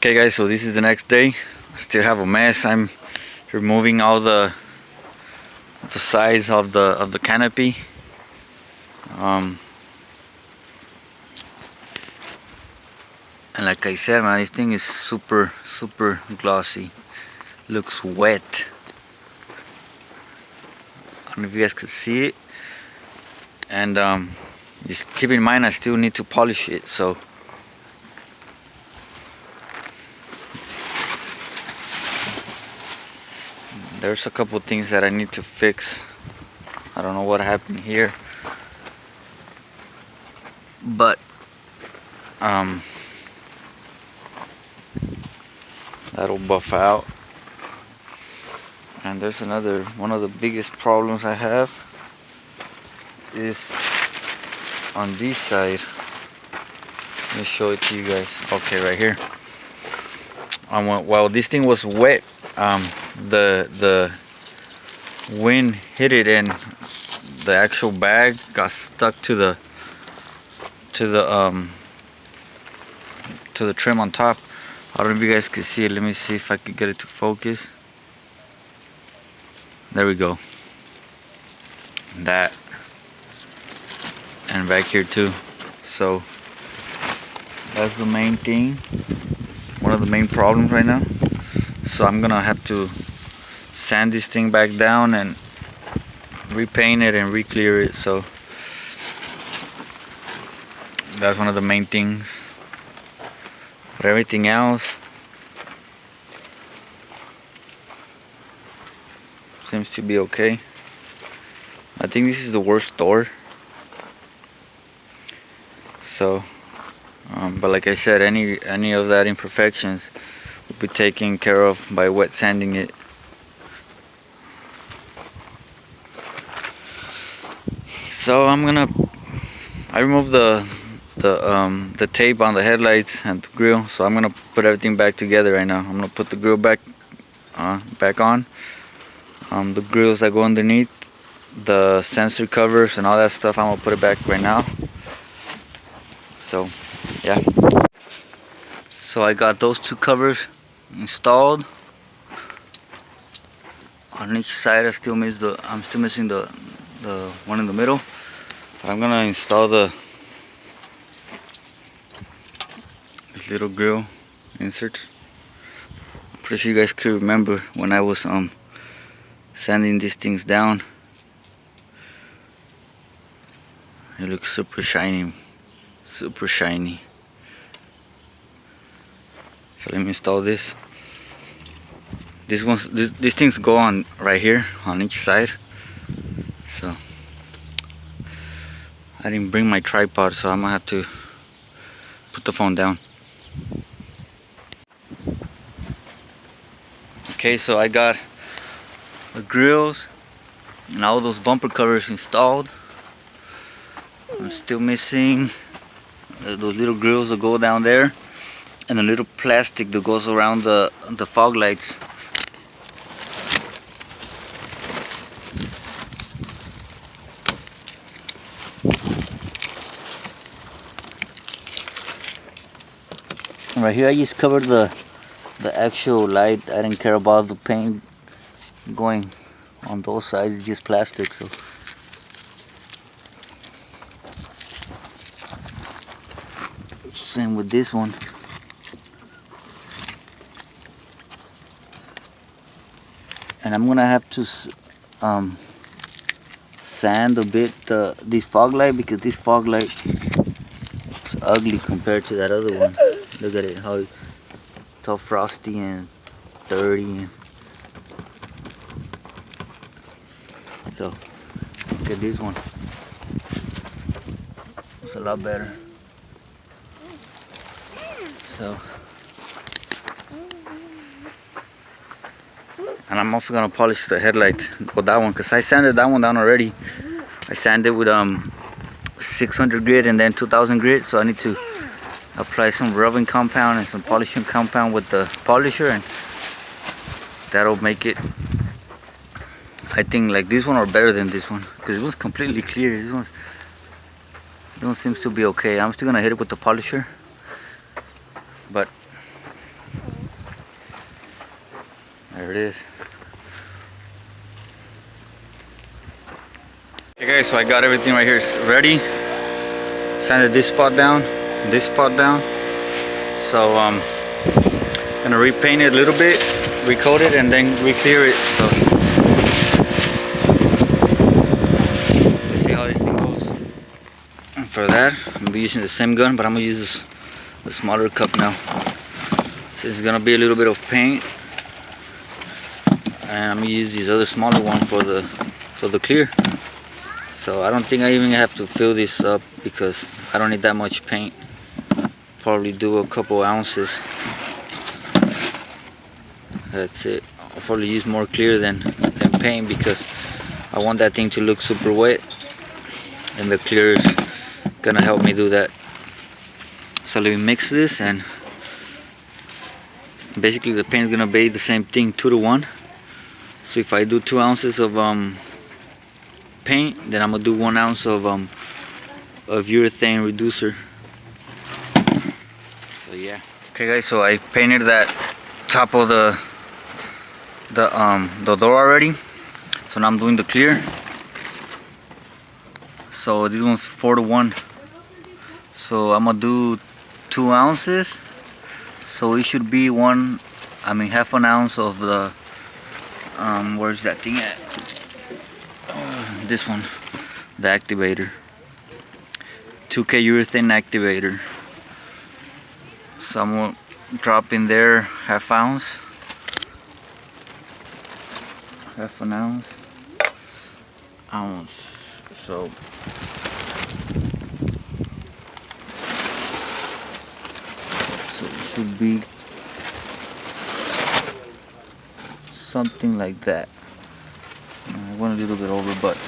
Okay guys, so this is the next day. I still have a mess. I'm removing all the sides of the canopy. And like I said, man, this thing is super glossy. Looks wet. I don't know if you guys could see it. And just keep in mind I still need to polish it, so there's a couple things that I need to fix. I don't know what happened here, but that'll buff out. And there's another one of the biggest problems I have is on this side. Let me show it to you guys. Okay, right here. While this thing was wet, the wind hit it and the actual bag got stuck to the trim on top. I don't know if you guys can see it. Let me see if I can get it to focus. There we go. That, and back here too. So that's the main thing, one of the main problems right now. So I'm gonna have to sand this thing back down and repaint it and re-clear it. So that's one of the main things. But everything else seems to be okay. I think this is the worst door. So but like I said, any of that imperfections will be taken care of by wet sanding it. So I removed the tape on the headlights and the grill, so I'm gonna put everything back together right now. I'm gonna put the grill back on. The grills that go underneath, the sensor covers and all that stuff, I'm gonna put it back right now. So yeah, so I got those two covers installed on each side. I'm still missing the one in the middle. But I'm gonna install this little grill insert. I'm pretty sure you guys could remember when I was sanding these things down. It looks super shiny. So let me install this. These things go on right here on each side. So I didn't bring my tripod, so I'm gonna have to put the phone down. Okay, so I got the grills and all those bumper covers installed. I'm still missing those little grills that go down there and the little plastic that goes around the fog lights. Right here I just covered the actual light. I didn't care about the paint going on those sides. It's just plastic. So same with this one. And I'm gonna have to sand a bit this fog light, because this fog light looks ugly compared to that other one. Look at it, how it's all frosty and dirty. So look at this one. It's a lot better. So, and I'm also gonna polish the headlights with that one, because I sanded that one down already. I sanded with 600 grit and then 2000 grit, so I need to apply some rubbing compound and some polishing compound with the polisher, and that'll make it, I think, like this one or better than this one, because it was completely clear. This one seems to be okay. I'm still gonna hit it with the polisher, but There it is. Okay guys, so I got everything right here ready. Sanded this spot down, this spot down. So gonna repaint it a little bit, recoat it, and then re-clear it. So let's see how this thing goes. And for that, I'm gonna be using the same gun, but I'm gonna use the smaller cup now. So it's gonna be a little bit of paint, and I'm gonna use these other smaller one for the clear. So I don't think I even have to fill this up because I don't need that much paint. Probably do a couple ounces. That's it. I'll probably use more clear than paint because I want that thing to look super wet, and the clear is gonna help me do that. So let me mix this, and basically the paint is gonna be the same thing, 2 to 1. So if I do 2 ounces of paint, then I'm gonna do 1 ounce of urethane reducer. So yeah. Okay guys, so I painted that top of the door already. So now I'm doing the clear. So this one's 4 to 1. So I'm gonna do 2 ounces. So it should be half an ounce of the where's that thing at? This one, the activator, 2K urethane activator. So I'm gonna drop in there half an ounce. So it should be something like that. I went a little bit over, but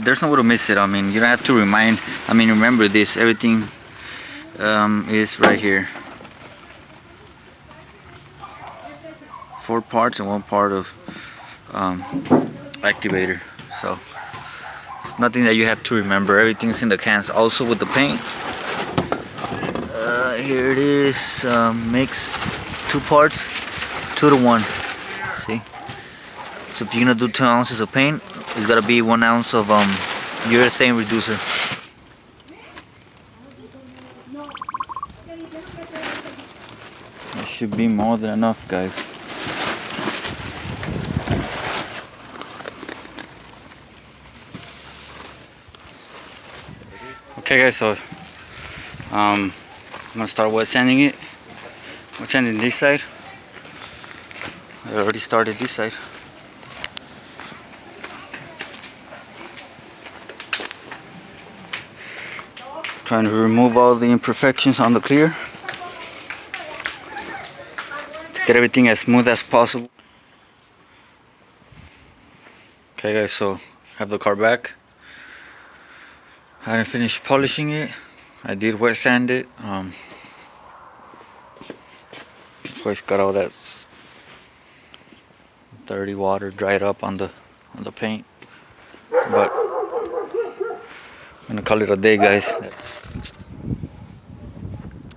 there's no way to miss it. I mean, you don't have to remember this. Everything is right here. 4 parts and 1 part of activator. So it's nothing that you have to remember. Everything's in the cans. Also with the paint, here it is, mix 2 parts, 2 to 1. See? So if you're gonna do 2 ounces of paint, it's gotta be 1 ounce of urethane reducer. That should be more than enough, guys. Okay guys, so I'm gonna start wet sanding it. Wet sanding this side. I already started this side. Trying to remove all the imperfections on the clear to get everything as smooth as possible. Okay guys, so I have the car back. I didn't finish polishing it. I did wet sand it. Of course, got all that dirty water dried up on the paint. But I'm gonna call it a day, guys.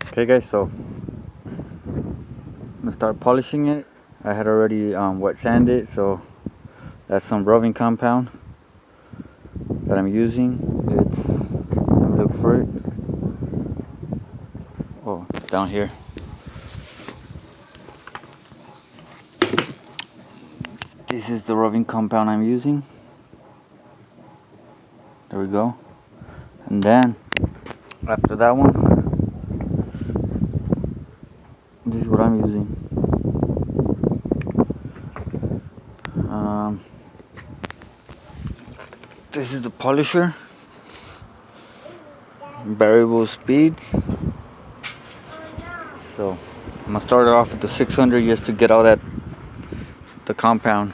Okay guys, so I'm gonna start polishing it. I had already wet sanded, so that's some rubbing compound that I'm using. Let me look for it. Oh, it's down here. This is the rubbing compound I'm using. There we go. And then after that one, this is what I'm using. This is the polisher, variable speed. So I'm gonna start it off with the 600 just to get all the compound,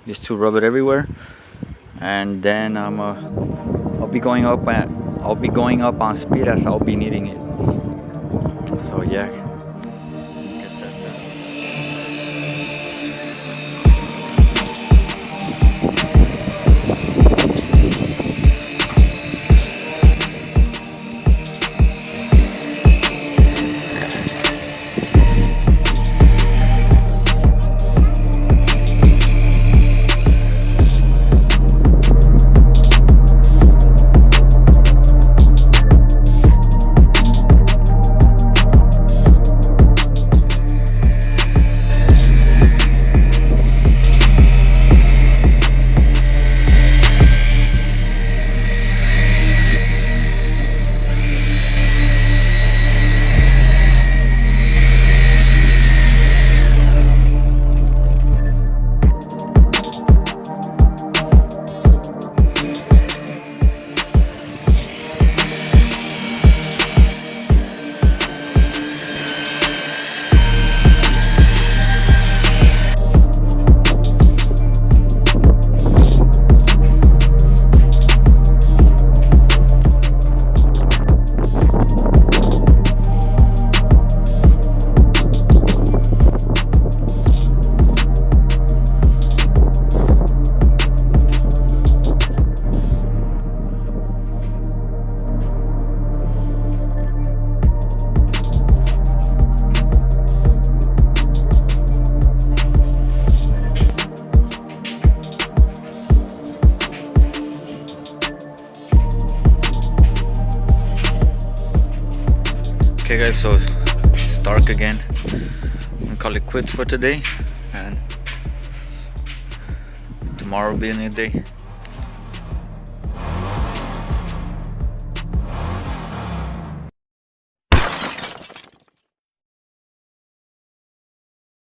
just to rub it everywhere, and then I'll be going up on speed as I'll be needing it. So yeah. guys, so it's dark again. I'm gonna call it quits for today, and tomorrow will be a new day.